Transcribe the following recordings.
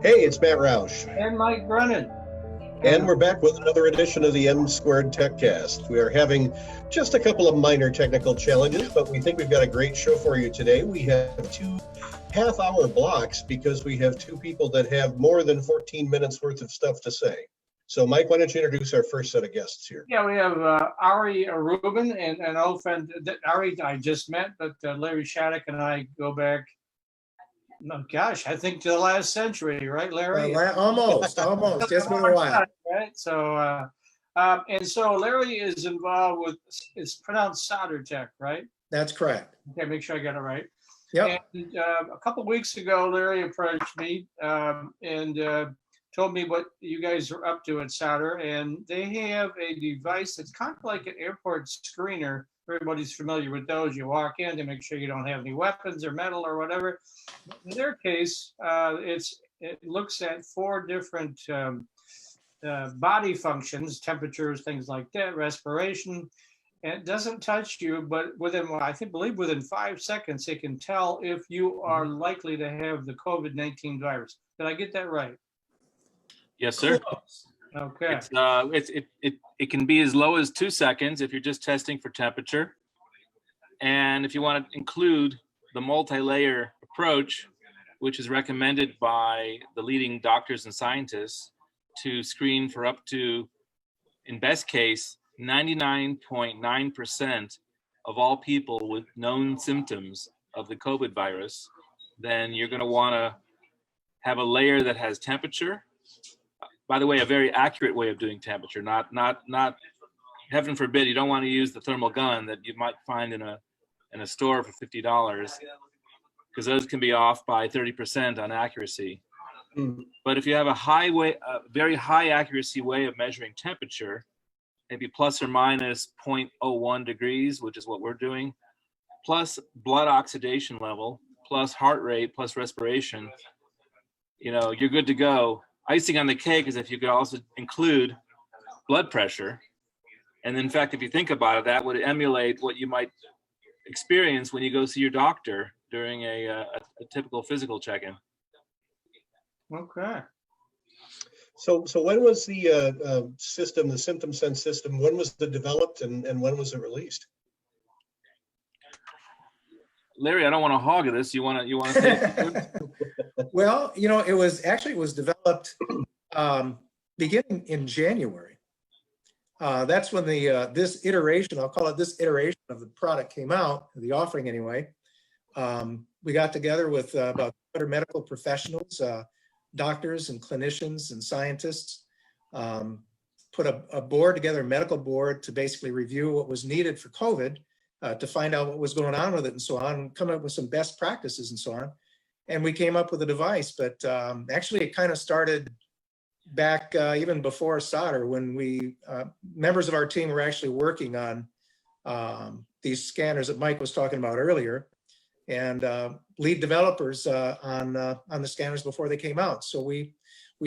Hey, it's Matt Roush. And Mike Brennan. And we're back with another edition of the M Squared TechCast. We are having just a couple of minor technical challenges, but we think we've got a great show for you today. We have 2 half-hour blocks because we have 2 people that have more than 14 minutes worth of stuff to say. So, Mike, why don't you introduce our first set of guests here? Yeah, we have Ari Reuben and an old friend. Ari I just met, but Larry Shattuck and I go back, oh, gosh, I think to the last century, right, Larry? Almost. Just been a while. Right. So, and so Larry is involved with, it's pronounced Soter tech, right? That's correct. Okay, make sure I got it right. Yep. And a couple of weeks ago, Larry approached me and told me what you guys are up to at Soter, and they have a device that's kind of like an airport screener. Everybody's familiar with those. You walk in to make sure you don't have any weapons or metal or whatever. In their case, it looks at 4 different body functions, temperatures, things like that, respiration, and it doesn't touch you, but within, believe within 5 seconds, it can tell if you are likely to have the COVID-19 virus. Did I get that right? Yes, sir. Okay. It can be as low as 2 seconds if you're just testing for temperature. And if you want to include the multi-layer approach, which is recommended by the leading doctors and scientists to screen for up to, in best case, 99.9% of all people with known symptoms of the COVID virus, then you're going to want to have a layer that has temperature. By the way, a very accurate way of doing temperature, not heaven forbid, you don't want to use the thermal gun that you might find in a store for $50, because those can be off by 30% on accuracy. But if you have a very high accuracy way of measuring temperature, maybe plus or minus 0.01 degrees, which is what we're doing, plus blood oxidation level, plus heart rate, plus respiration, you're good to go. Icing on the cake is if you could also include blood pressure. And in fact, if you think about it, that would emulate what you might experience when you go see your doctor during a typical physical check-in. Okay. So when was the system, the Symptom Sense system, when was it developed and when was it released? Larry, I don't want to hog this. You want to say? Well, it was developed beginning in January. That's when this iteration, I'll call it this iteration of the product came out, the offering anyway. We got together with about 100 medical professionals, doctors and clinicians and scientists, put a board together, a medical board, to basically review what was needed for COVID, to find out what was going on with it and so on, come up with some best practices and so on. And we came up with a device, but actually it kind of started back even before Soter, when members of our team were actually working on these scanners that Mike was talking about earlier, and lead developers on the scanners before they came out. So we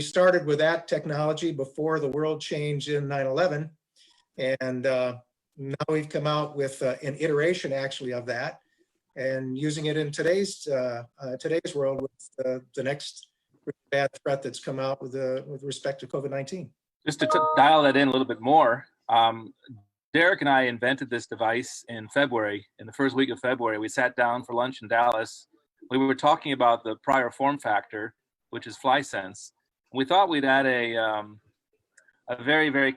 started with that technology before the world changed in 9/11, and now we've come out with an iteration actually of that, and using it in today's world with the next bad threat that's come out with respect to COVID-19. Just to dial that in a little bit more, Derek and I invented this device in February. In the first week of February, we sat down for lunch in Dallas. We were talking about the prior form factor, which is FlySense. We thought we'd add a very, very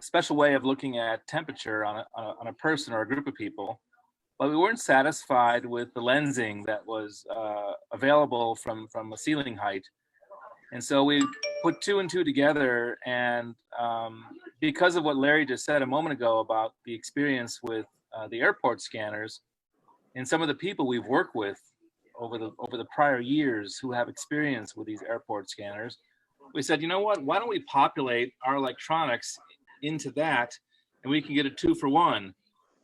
special way of looking at temperature on a person or a group of people, but we weren't satisfied with the lensing that was available from a ceiling height. And so we put 2 and 2 together, and because of what Larry just said a moment ago about the experience with the airport scanners, and some of the people we've worked with over the prior years who have experience with these airport scanners, we said, you know what, why don't we populate our electronics into that, and we can get a 2-for-1.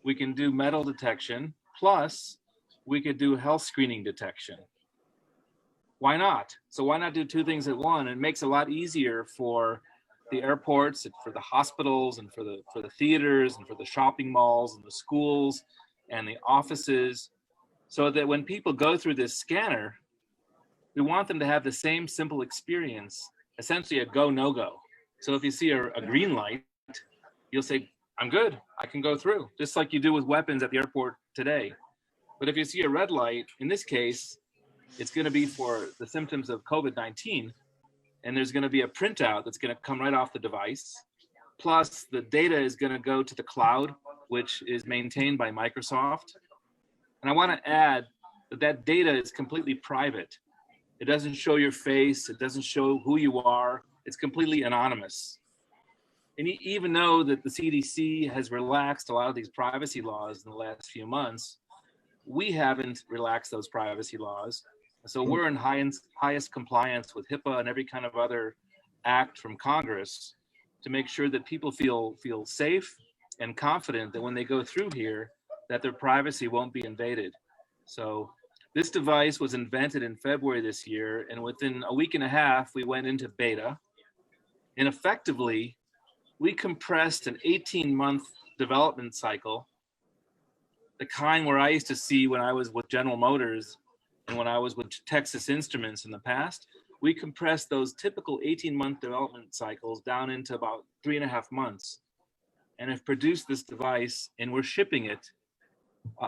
We can do metal detection, plus we could do health screening detection. Why not? So why not do 2 things at one? It makes it a lot easier for the airports, and for the hospitals, and for the theaters, and for the shopping malls, and the schools, and the offices so that when people go through this scanner, we want them to have the same simple experience, essentially a go, no go. So if you see a green light, you'll say, I'm good, I can go through, just like you do with weapons at the airport today. But if you see a red light, in this case, it's going to be for the symptoms of COVID-19, and there's going to be a printout that's going to come right off the device. Plus, the data is going to go to the cloud, which is maintained by Microsoft. And I want to add that that data is completely private. It doesn't show your face. It doesn't show who you are. It's completely anonymous. And even though that the CDC has relaxed a lot of these privacy laws in the last few months, we haven't relaxed those privacy laws. So we're in highest compliance with HIPAA and every kind of other act from Congress to make sure that people feel safe and confident that when they go through here, that their privacy won't be invaded. So this device was invented in February this year, and within a week and a half, we went into beta. And effectively, we compressed an 18-month development cycle, the kind where I used to see when I was with General Motors and when I was with Texas Instruments in the past. We compressed those typical 18-month development cycles down into about 3.5 months, and have produced this device, and we're shipping it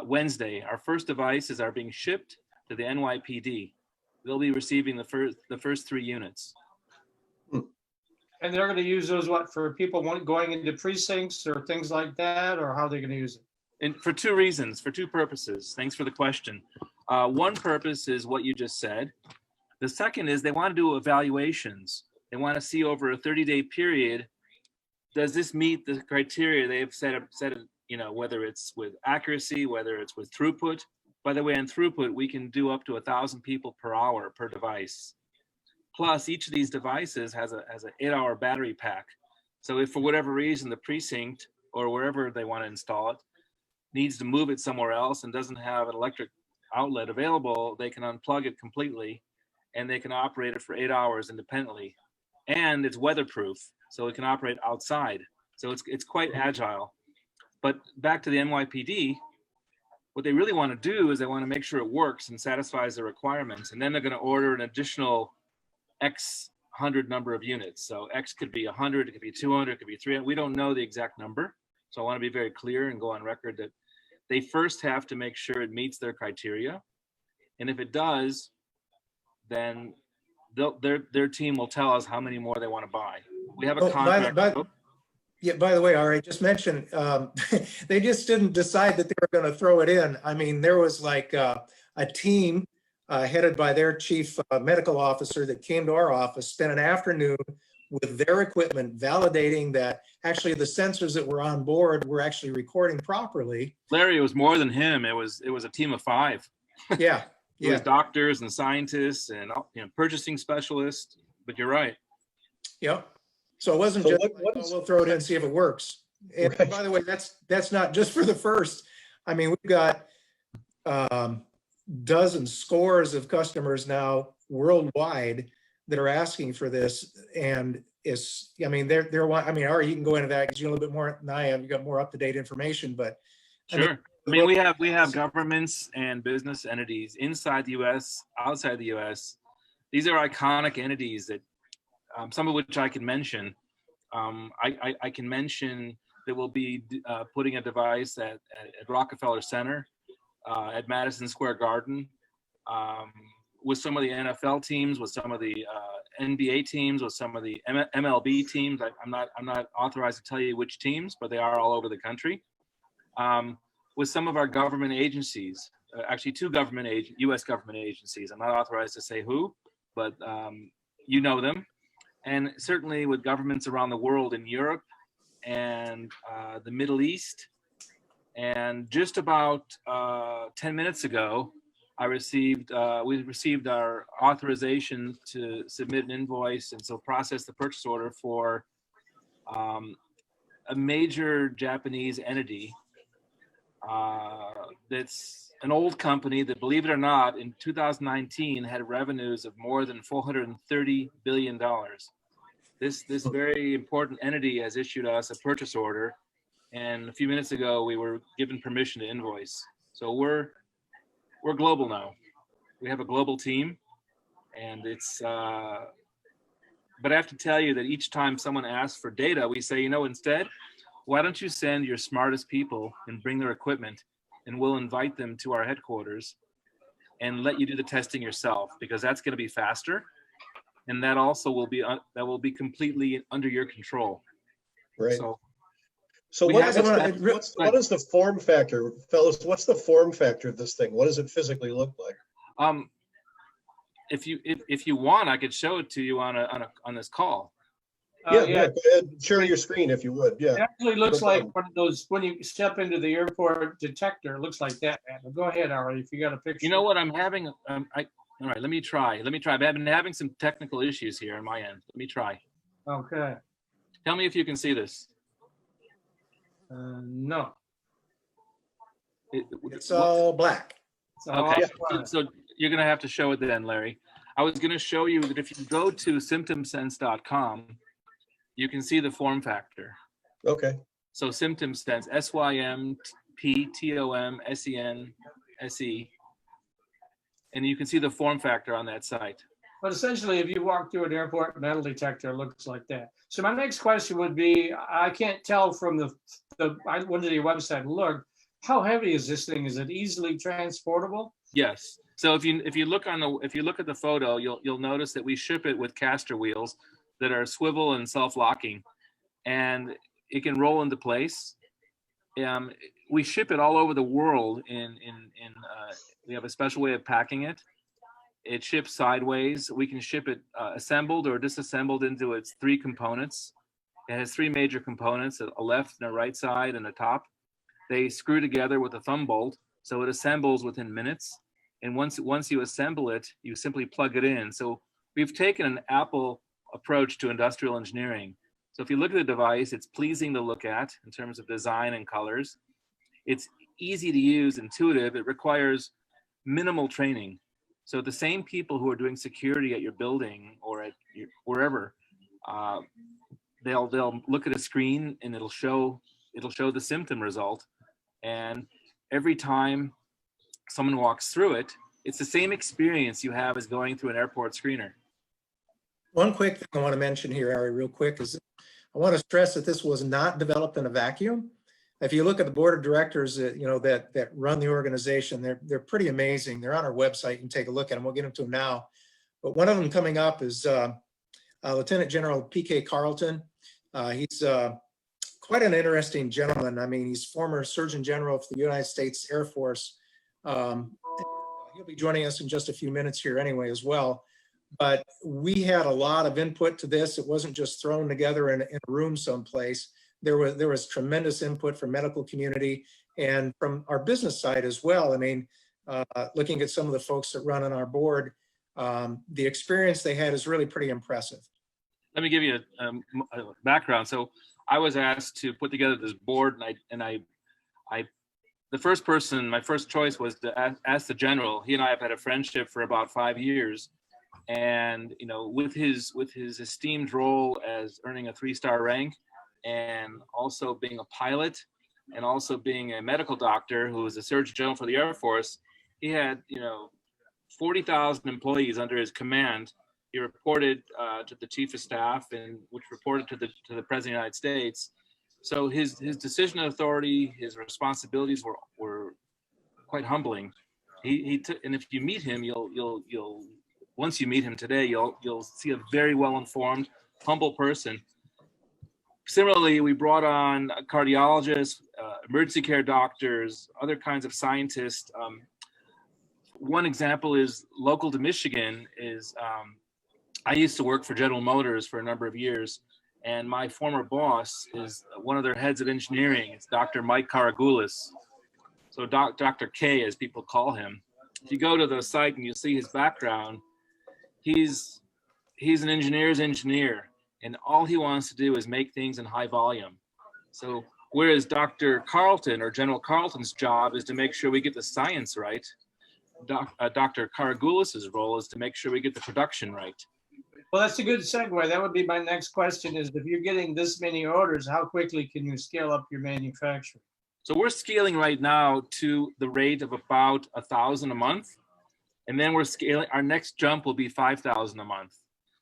Wednesday. Our first devices are being shipped to the NYPD. They'll be receiving the first 3 units. And they're going to use those, what, for people going into precincts or things like that, or how are they going to use it? And for 2 reasons, for 2 purposes. Thanks for the question. One purpose is what you just said. The second is they want to do evaluations. They want to see over a 30-day period, does this meet the criteria they've set, you know, whether it's with accuracy, whether it's with throughput. By the way, on throughput, we can do up to 1,000 people per hour per device. Plus, each of these devices has an 8-hour battery pack. So if for whatever reason the precinct or wherever they want to install it needs to move it somewhere else and doesn't have an electric outlet available, they can unplug it completely and they can operate it for 8 hours independently. And it's weatherproof, so it can operate outside. So it's quite agile. But back to the NYPD, what they really want to do is they want to make sure it works and satisfies the requirements. And then they're going to order an additional X 100 number of units. So X could be 100, it could be 200, it could be 300. We don't know the exact number. So I want to be very clear and go on record that they first have to make sure it meets their criteria. And if it does, then their team will tell us how many more they want to buy. We have a contract. By the way, Ari, just mentioned, they just didn't decide that they were going to throw it in. I mean, there was like a team headed by their chief medical officer that came to our office, spent an afternoon with their equipment validating that actually the sensors that were on board were actually recording properly. Larry, it was more than him. It was a team of 5. Yeah. It was doctors and scientists and purchasing specialists, but you're right. Yep. So it wasn't just we'll throw it in and see if it works. And Right. by the way, that's not just for the first. I mean, we've got dozens, scores of customers now worldwide that are asking for this. And it's, I mean, Ari, you can go into that because you know a little bit more than I am. You got more up-to-date information, but sure. I mean, we have governments and business entities inside the U.S., outside the U.S. These are iconic entities that some of which I can mention. I can mention that we'll be putting a device at Rockefeller Center, at Madison Square Garden, with some of the NFL teams, with some of the NBA teams, with some of the MLB teams. I'm not authorized to tell you which teams, but they are all over the country. With some of our government agencies, actually 2 U.S. government agencies. I'm not authorized to say who, but you know them. And certainly with governments around the world in Europe and the Middle East. And just about 10 minutes ago, we received our authorization to submit an invoice and so process the purchase order for a major Japanese entity that's an old company that, believe it or not, in 2019 had revenues of more than $430 billion. This very important entity has issued us a purchase order, and a few minutes ago we were given permission to invoice. So we're we're global now. We have a global team, and it's. But I have to tell you that each time someone asks for data, we say, instead, why don't you send your smartest people and bring their equipment, and we'll invite them to our headquarters and let you do the testing yourself, because that's going to be faster, and that also will be completely under your control. Right. So what is the form factor, fellas? What's the form factor of this thing? What does it physically look like? If you want, I could show it to you on this call. Yeah. Go ahead. Share your screen if you would. Yeah. It actually looks like one of those, when you step into the airport detector, it looks like that. Man. Go ahead, Ari, if you got a picture. You know what? I'm having. All right, let me try. I've been having some technical issues here on my end. Let me try. Okay. Tell me if you can see this. No. It's all black. Okay, so you're going to have to show it then, Larry. I was going to show you that if you go to symptomsense.com, you can see the form factor. Okay. So SymptomSense, SYMPTOMSENSE, and you can see the form factor on that site. But essentially, if you walk through an airport metal detector, it looks like that. So my next question would be, I can't tell from I went to your website and looked, how heavy is this thing? Is it easily transportable? Yes. So if you look at the photo, you'll notice that we ship it with caster wheels that are swivel and self-locking, and it can roll into place. We ship it all over the world. We have a special way of packing it. It ships sideways. We can ship it assembled or disassembled into its 3 components. It has 3 major components: a left and a right side and a top. They screw together with a thumb bolt, so it assembles within minutes. And once you assemble it, you simply plug it in. So we've taken an Apple approach to industrial engineering. So if you look at the device, it's pleasing to look at in terms of design and colors. It's easy to use, intuitive. It requires minimal training. So the same people who are doing security at your building or at wherever, they'll look at a screen and it'll show the symptom result. And every time someone walks through it, it's the same experience you have as going through an airport screener. One quick thing I want to mention here, Ari, real quick, is I want to stress that this was not developed in a vacuum. If you look at the board of directors that run the organization, they're pretty amazing. They're on our website. You can take a look at them. We'll get into them now. But one of them coming up is Lieutenant General P.K. Carlton. He's quite an interesting gentleman. I mean, he's former Surgeon General for the United States Air Force. He'll be joining us in just a few minutes here anyway as well. But we had a lot of input to this. It wasn't just thrown together in a room someplace. There was tremendous input from medical community and from our business side as well. I mean, looking at some of the folks that run on our board, the experience they had is really pretty impressive. Let me give you a background. So I was asked to put together this board, and I the first person, my first choice was to ask the general. He and I have had a friendship for about 5 years. And, with his esteemed role as earning a 3-star rank, and also being a pilot, and also being a medical doctor who was a Surgeon General for the Air Force, he had 40,000 employees under his command. He reported to the chief of staff, and which reported to the President of the United States. So his decision authority, his responsibilities were quite humbling. He took, and if you meet him, you'll once you meet him today, you'll see a very well-informed, humble person. Similarly, we brought on cardiologists, emergency care doctors, other kinds of scientists. One example is local to Michigan is, I used to work for General Motors for a number of years, and my former boss is one of their heads of engineering. It's Dr. Mike Karagoulis. So Dr. K, as people call him. If you go to the site and you see his background, he's an engineer's engineer, and all he wants to do is make things in high volume. So whereas Dr. Carlton, or General Carlton's job, is to make sure we get the science right, Dr. Karagoulis's role is to make sure we get the production right. Well, that's a good segue. That would be my next question: is if you're getting this many orders, how quickly can you scale up your manufacturing? So we're scaling right now to the rate of about 1,000 a month. And then we're scaling, our next jump will be 5,000 a month.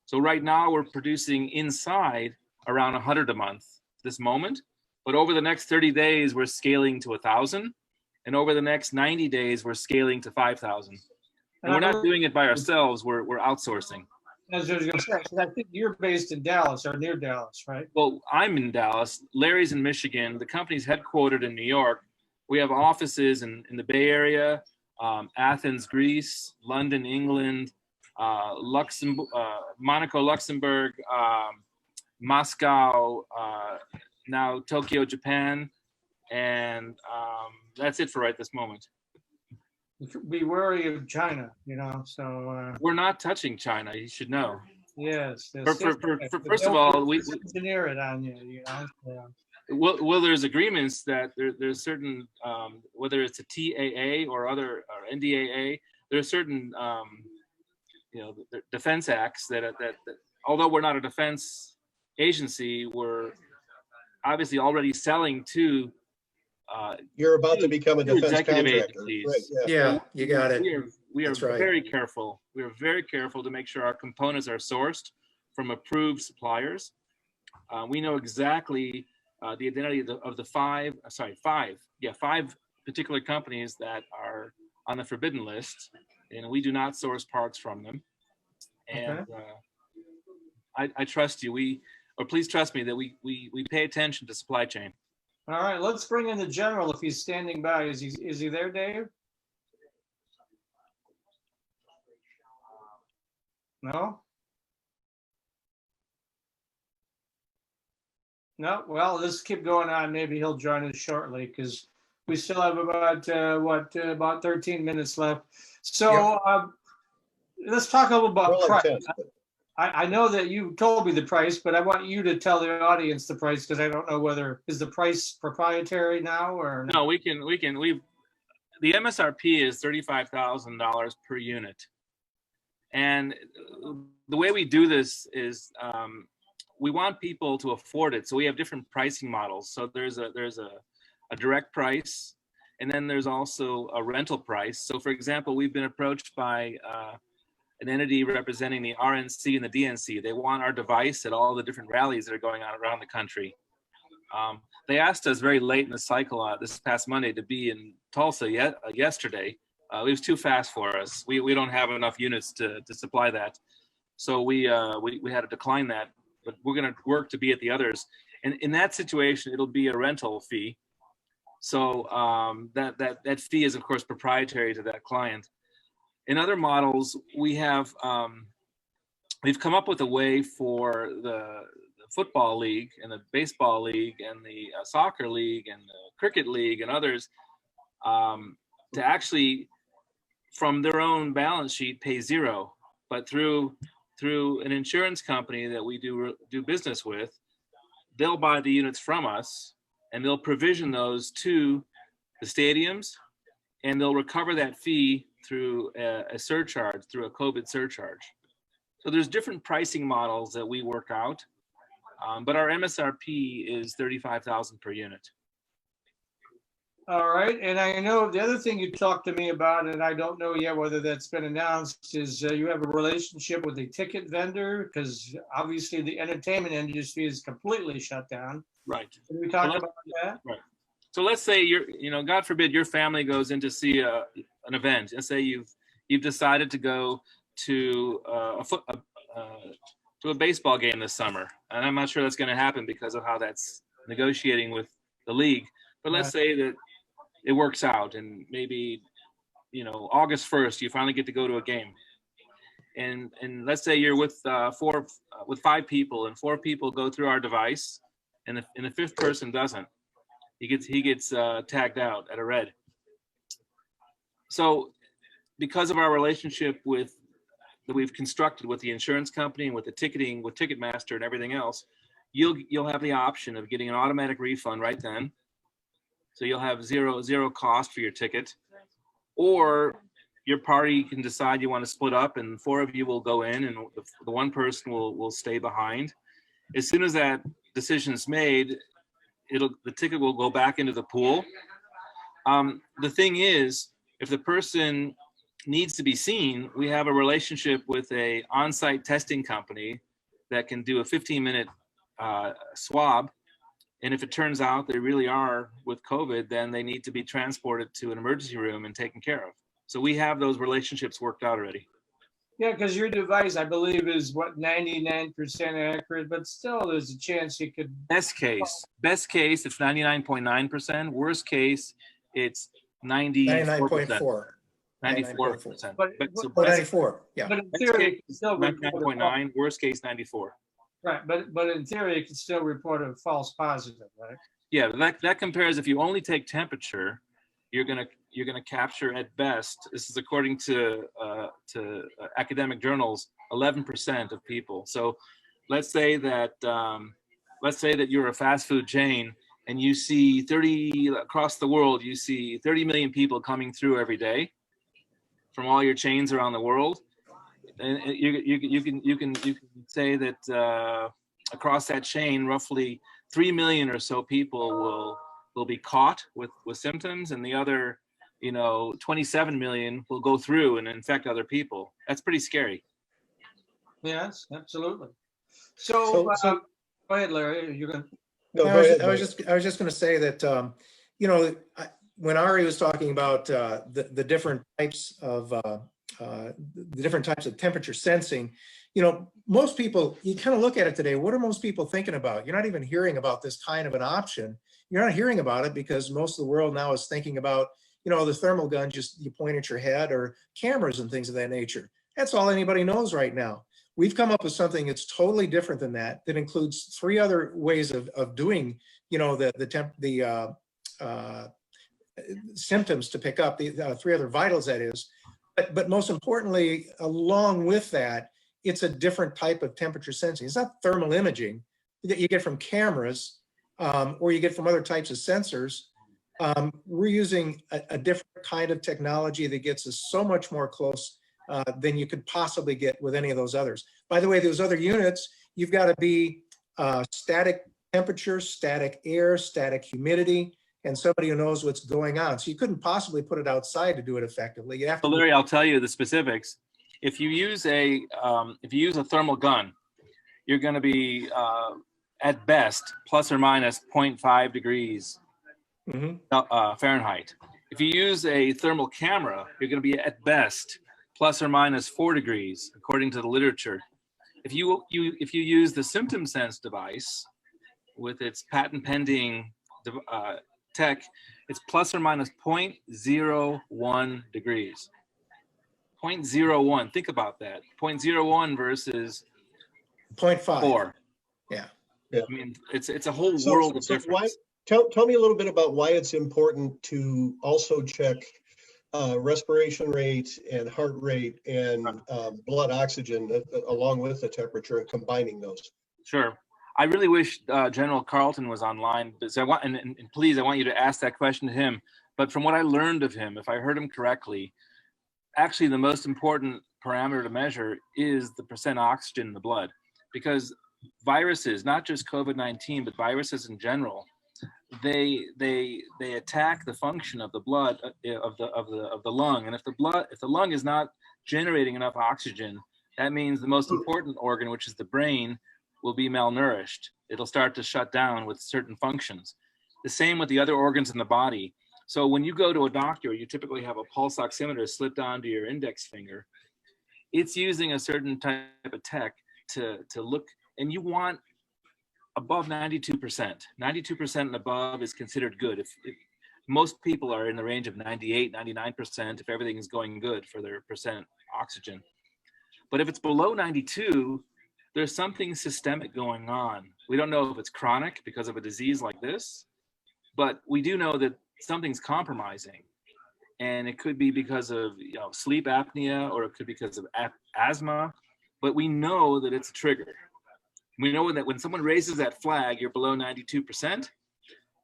So right now we're producing inside around 100 a month this moment. But over the next 30 days, we're scaling to 1,000. And over the next 90 days, we're scaling to 5,000. And we're not doing it by ourselves, we're outsourcing. As I was going to say, 'cause I think you're based in Dallas or near Dallas, right? Well, I'm in Dallas. Larry's in Michigan. The company's headquartered in New York. We have offices in the Bay Area, Athens, Greece, London, England, Monaco, Luxembourg, Moscow, now Tokyo, Japan, and that's it for right this moment. Be wary of China, so. We're not touching China, you should know. Yes. First of all, we engineer it on you, Yeah. Well, there's agreements that there's certain, whether it's a TAA or NDAA, there are certain, defense acts that although we're not a defense agency, we're obviously already selling to. You're about to become a defense contractor. Right, yeah, you got it. We are right. very careful. We are very careful to make sure our components are sourced from approved suppliers. We know exactly the identity of the five particular companies that are on the forbidden list, and we do not source parts from them. And I trust you. Please trust me that we pay attention to supply chain. All right, let's bring in the general if he's standing by. Is he there, Dave? No? No? Well, let's keep going on. Maybe he'll join us shortly because we still have about 13 minutes left. So let's talk a little about price. I know that you told me the price, but I want you to tell the audience the price because I don't know whether is the price proprietary now or no. We can. The MSRP is $35,000 per unit, and the way we do this is we want people to afford it. So we have different pricing models. So there's a direct price, and then there's also a rental price. So for example, we've been approached by an entity representing the RNC and the DNC. They want our device at all the different rallies that are going on around the country. They asked us very late in the cycle this past Monday to be in Tulsa yesterday. It was too fast for us. We don't have enough units to supply that. So we had to decline that, but we're gonna work to be at the others. And in that situation, it'll be a rental fee. So that fee is of course proprietary to that client. In other models, we've come up with a way for the football league and the baseball league and the soccer league and the cricket league and others to actually, from their own balance sheet, pay zero, but through an insurance company that we do business with, they'll buy the units from us and they'll provision those to the stadiums, and they'll recover that fee through a surcharge, through a COVID surcharge. So there's different pricing models that we work out, but our MSRP is $35,000 per unit. All right, and I know the other thing you talked to me about, and I don't know yet whether that's been announced, is you have a relationship with a ticket vendor, because obviously the entertainment industry is completely shut down. Right. Can we talk about that? Right. So let's say God forbid, your family goes in to see an event. Let's say you've decided to go to a baseball game this summer, and I'm not sure that's going to happen because of how that's negotiating with the league. But let's say that it works out, and maybe August 1st you finally get to go to a game, and let's say you're with 5 people, and 4 people go through our device, and the 5th person doesn't. He gets tagged out at a red. So because of our relationship that we've constructed with the insurance company and with the ticketing, with Ticketmaster and everything else, you'll have the option of getting an automatic refund right then. So you'll have zero cost for your ticket, or your party can decide you want to split up, and 4 of you will go in, and the one person will stay behind. As soon as that decision is made, the ticket will go back into the pool, The thing is, if the person needs to be seen, we have a relationship with a on-site testing company that can do a 15-minute swab. And if it turns out they really are with COVID, then they need to be transported to an emergency room and taken care of. So we have those relationships worked out already. Yeah, because your device, I believe, is what, 99% accurate, but still there's a chance you could. Best case, it's 99.9%. Worst case, it's 99.4. 94%. But, So Oh, 94, yeah. but in best theory, case, it can still report a false, 99.9, worst case 94. right. But in theory, it can still report a false positive, right? Yeah, that compares. If you only take temperature, you're gonna capture at best. This is according to academic journals, 11% of people. So let's say that you're a fast food chain and you see 30 across the world. You see 30 million people coming through every day from all your chains around the world, and you can say that across that chain, roughly 3 million or so people will be caught with symptoms, and the other, 27 million will go through and infect other people. That's pretty scary. Yes, absolutely. So, go ahead, Larry. You're going. No, I go ahead. was just going to say that when Ari was talking about the different types of temperature sensing, most people, you kind of look at it today. What are most people thinking about? You're not even hearing about this kind of an option. You're not hearing about it because most of the world now is thinking about, the thermal gun, just you point at your head, or cameras and things of that nature. That's all anybody knows right now. We've come up with something that's totally different than that includes 3 other ways of doing, the symptoms to pick up, the 3 other vitals, that is. But most importantly, along with that, it's a different type of temperature sensing. It's not thermal imaging that you get from cameras or you get from other types of sensors. We're using a different kind of technology that gets us so much more close than you could possibly get with any of those others. By the way, those other units, you've got to be static temperature, static air, static humidity, and somebody who knows what's going on. So you couldn't possibly put it outside to do it effectively. You have to. Larry, I'll tell you the specifics. If you use a thermal gun, you're going to be at best plus or minus 0.5 degrees Fahrenheit. If you use a thermal camera, you're going to be at best plus or minus 4 degrees, according to the literature. If you use the symptom sense device with its patent pending tech, it's plus or minus 0.01 degrees. 0.01. Think about that. 0.01 versus 0.5. 4. Yeah. Yeah. I mean, it's a whole world of difference. Tell me a little bit about why it's important to also check respiration rate and heart rate and blood oxygen along with the temperature, and combining those. Sure. I really wish General Carlton was online, because I want, and please, I want you to ask that question to him. But from what I learned of him, if I heard him correctly, actually the most important parameter to measure is the percent oxygen in the blood, because viruses, not just COVID-19, but viruses in general, they attack the function of the blood of the lung, and if the lung is not generating enough oxygen, that means the most important organ, which is the brain, will be malnourished. It'll start to shut down with certain functions. The same with the other organs in the body. So when you go to a doctor, you typically have a pulse oximeter slipped onto your index finger. It's using a certain type of tech to look, and you want above 92%. 92% and above is considered good. If most people are in the range of 98, 99%, if everything is going good for their percent oxygen. But if it's below 92, there's something systemic going on. We don't know if it's chronic because of a disease like this, but we do know that something's compromising. And it could be because of sleep apnea, or it could be because of asthma, but we know that it's a trigger. We know that when someone raises that flag, you're below 92%,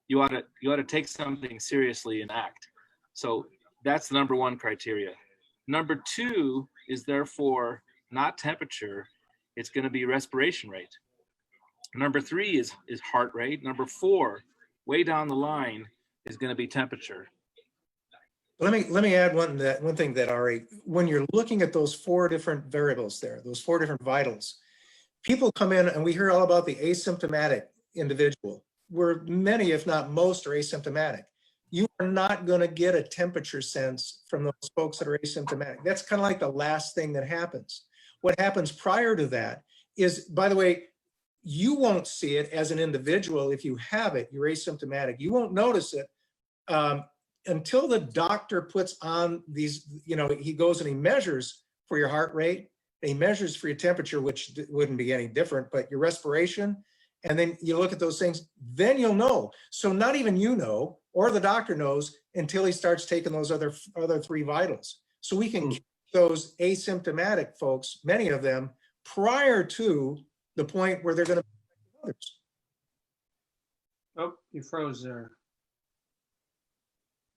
you ought to take something seriously and act. So that's the number one criteria. Number two is therefore not temperature, it's going to be respiration rate. Number three is heart rate. Number four, way down the line, is going to be temperature. Let me add one thing that Ari, when you're looking at those 4 different variables there, those 4 different vitals, people come in and we hear all about the asymptomatic individual, where many, if not most, are asymptomatic. You are not going to get a temperature sense from those folks that are asymptomatic. That's kind of like the last thing that happens. What happens prior to that is, by the way, you won't see it as an individual. If you have it, you're asymptomatic. You won't notice it until the doctor puts on these, he goes and he measures for your heart rate, and he measures for your temperature, which wouldn't be any different, but your respiration, and then you look at those things, then you'll know. So not even you know, or the doctor knows until he starts taking those other 3 vitals. So we can keep those asymptomatic folks, many of them, prior to the point where they're going to be others. Oh, you froze there.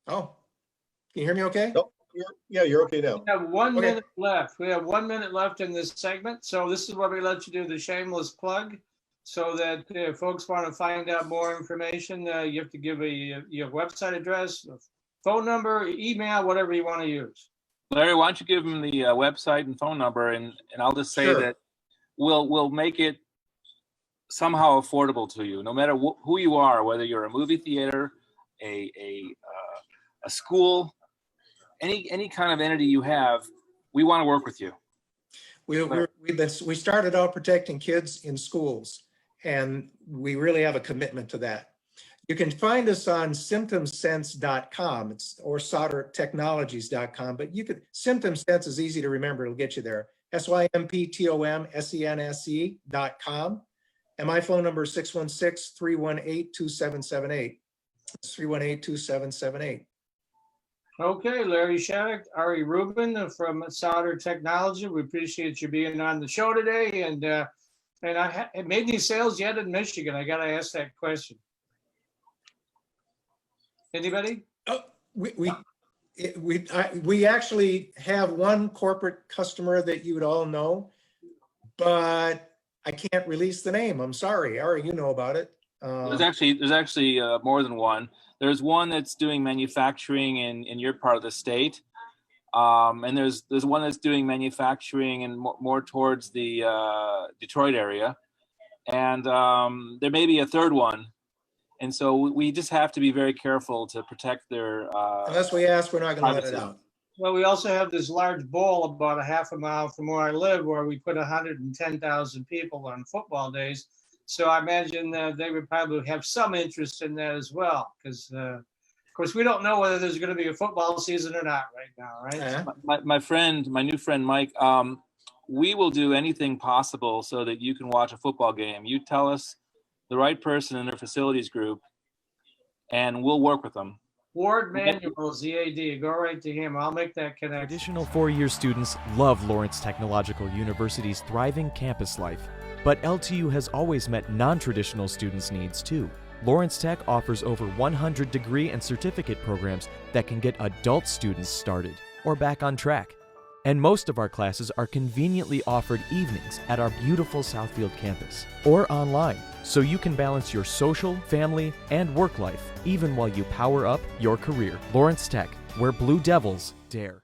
Oh, can you hear me okay? Nope. You're okay now. We have 1 Okay. minute left. We have 1 minute left in this segment. So this is where we let you do the shameless plug, so that if folks want to find out more information, you have to give your website address, phone number, email, whatever you want to use. Larry, why don't you give them the website and phone number, and I'll just say Sure. that we'll make it somehow affordable to you, no matter who you are, whether you're a movie theater, a school, any kind of entity you have. We want to work with you. We started out protecting kids in schools, and we really have a commitment to that. You can find us on symptomsense.com or sotertechnologies.com, but Symptom Sense is easy to remember. It'll get you there. symptomsense.com. And my phone number is 616-318-2778. It's 318-2778. Okay, Larry Shattuck, Ari Reuben from Soter Technology. We appreciate you being on the show today. And I made any sales yet in Michigan? I got to ask that question. Anybody? Oh, we actually have one corporate customer that you would all know, but I can't release the name. I'm sorry. Ari, you know about it. There's actually more than one. There's one that's doing manufacturing in your part of the state, and there's one that's doing manufacturing and more towards the Detroit area, and there may be a third one. And so we just have to be very careful to protect their. Unless we ask, we're not going to let it out. Well, we also have this large bowl about a half a mile from where I live, where we put 110,000 people on football days. So I imagine they would probably have some interest in that as well, because of course we don't know whether there's going to be a football season or not right now, right? Uh-huh. My new friend Mike, we will do anything possible so that you can watch a football game. You tell us the right person in their facilities group, and we'll work with them. Ward Manuel, ZAD, go right to him. I'll make that connection. Additional four-year students love Lawrence Technological University's thriving campus life, but LTU has always met non-traditional students' needs too. Lawrence Tech offers over 100 degree and certificate programs that can get adult students started or back on track. And most of our classes are conveniently offered evenings at our beautiful Southfield campus or online, so you can balance your social, family, and work life even while you power up your career. Lawrence Tech, where Blue Devils dare.